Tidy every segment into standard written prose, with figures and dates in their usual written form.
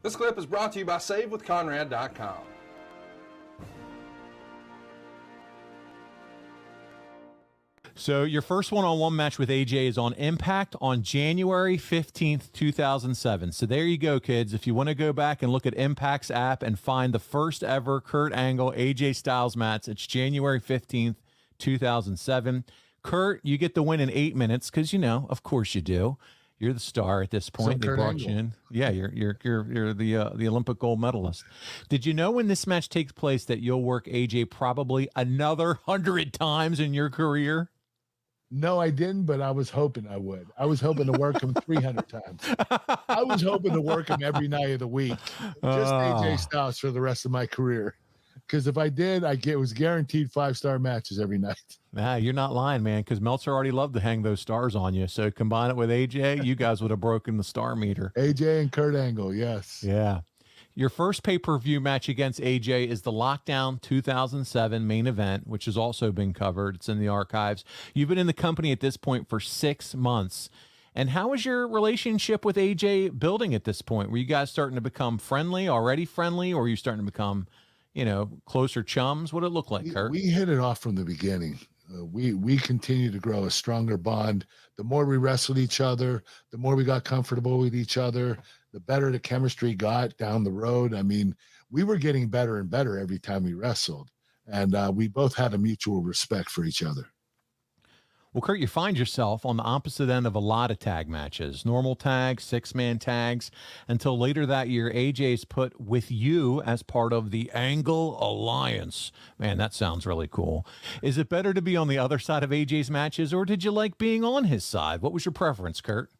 This clip is brought to you by SaveWithConrad.com. So your first one-on-one match with AJ is on Impact on January 15th, 2007. So there you go, kids. If you want to go back and look at Impact's app and find the first ever Kurt Angle, AJ Styles match, it's January 15th, 2007. Kurt, you get the win in 8 minutes because, you know, of course you do. You're the star at this point. They brought you in. Yeah, you're the Olympic gold medalist. Did you know when this match takes place that you'll work AJ probably another 100 times in your career? No, I didn't, but I was hoping I would. I was hoping to work him 300 times. I was hoping to work him every night of the week. Just AJ Styles for the rest of my career. Because if I did, it was guaranteed 5-star matches every night. Nah, you're not lying, man, because Meltzer already loved to hang those stars on you. So combine it with AJ, you guys would have broken the star meter. AJ and Kurt Angle, yes. Yeah. Your first pay-per-view match against AJ is the Lockdown 2007 main event, which has also been covered. It's in the archives. You've been in the company at this point for 6 months. And how is your relationship with AJ building at this point? Were you guys starting to become already friendly, or are you starting to become, closer chums? What did it look like, Kurt? We hit it off from the beginning. We continue to grow a stronger bond. The more we wrestled each other, the more we got comfortable with each other, the better the chemistry got down the road. I mean, we were getting better and better every time we wrestled, and we both had a mutual respect for each other. Well, Kurt, you find yourself on the opposite end of a lot of tag matches, normal tags, 6-man tags, until later that year, AJ's put with you as part of the Angle Alliance. Man, that sounds really cool. Is it better to be on the other side of AJ's matches, or did you like being on his side? What was your preference, Kurt?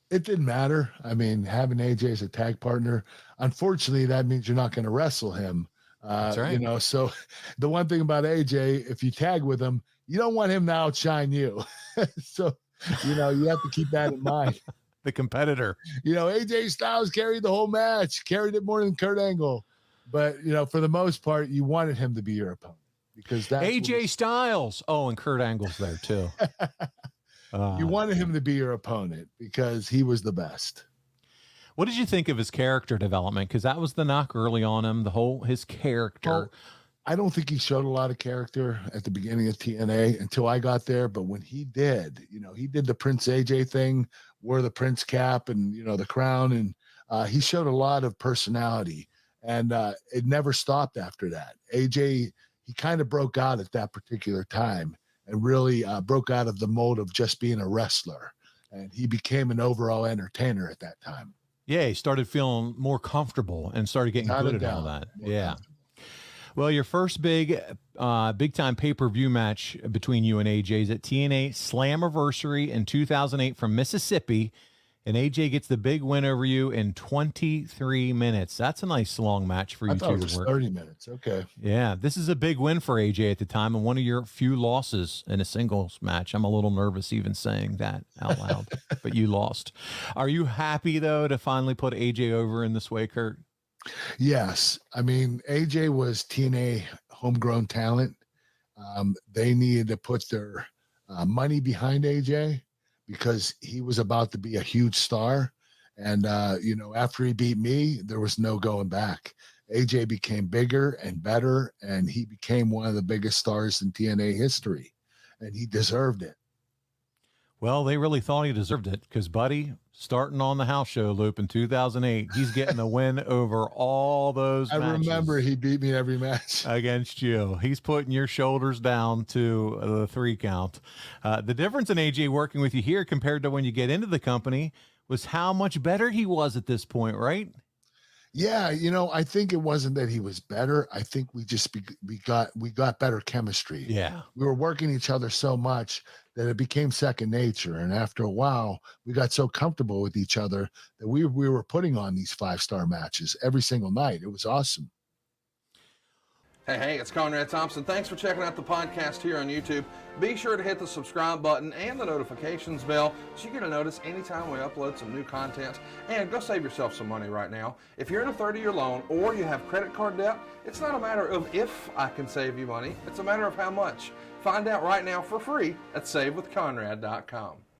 It didn't matter. I mean, having AJ as a tag partner, unfortunately, that means you're not going to wrestle him. That's right. So the one thing about AJ, if you tag with him, you don't want him to outshine you. So, you have to keep that in mind. The competitor. AJ Styles carried the whole match, carried it more than Kurt Angle. But, for the most part, you wanted him to be your opponent. Because that's AJ Styles. Oh, and Kurt Angle's there too. You wanted him to be your opponent because he was the best. What did you think of his character development? Because that was the knock early on him, his character. Well, I don't think he showed a lot of character at the beginning of TNA until I got there. But when he did, he did the Prince AJ thing, wore the Prince cap and, the crown. And he showed a lot of personality. And it never stopped after that. AJ, he kind of broke out at that particular time and really broke out of the mold of just being a wrestler. And he became an overall entertainer at that time. Yeah, he started feeling more comfortable and started getting good at all that. Yeah. Well, your first big-time pay-per-view match between you and AJ is at TNA Slammiversary in 2008 from Mississippi, and AJ gets the big win over you in 23 minutes. That's a nice long match for you two to work. I thought it was 30 minutes. Okay. Yeah, this is a big win for AJ at the time and one of your few losses in a singles match. I'm a little nervous even saying that out loud, but you lost. Are you happy, though, to finally put AJ over in this way, Kurt? Yes. I mean, AJ was TNA homegrown talent. They needed to put their money behind AJ because he was about to be a huge star. And, after he beat me, there was no going back. AJ became bigger and better, and he became one of the biggest stars in TNA history, and he deserved it. Well, they really thought he deserved it because, buddy, starting on the house show loop in 2008, he's getting a win over all those matches. I remember he beat me every match. Against you. He's putting your shoulders down to the 3 count. The difference in AJ working with you here compared to when you get into the company was how much better he was at this point, right? Yeah, I think it wasn't that he was better. I think we just we got better chemistry. Yeah, we were working each other so much that it became second nature. And after a while, we got so comfortable with each other that we were putting on these 5-star matches every single night. It was awesome. Hey, it's Conrad Thompson. Thanks for checking out the podcast here on YouTube. Be sure to hit the subscribe button and the notifications bell so you get a notice anytime we upload some new content. And go save yourself some money right now. If you're in a 30-year loan or you have credit card debt, it's not a matter of if I can save you money. It's a matter of how much. Find out right now for free at SaveWithConrad.com.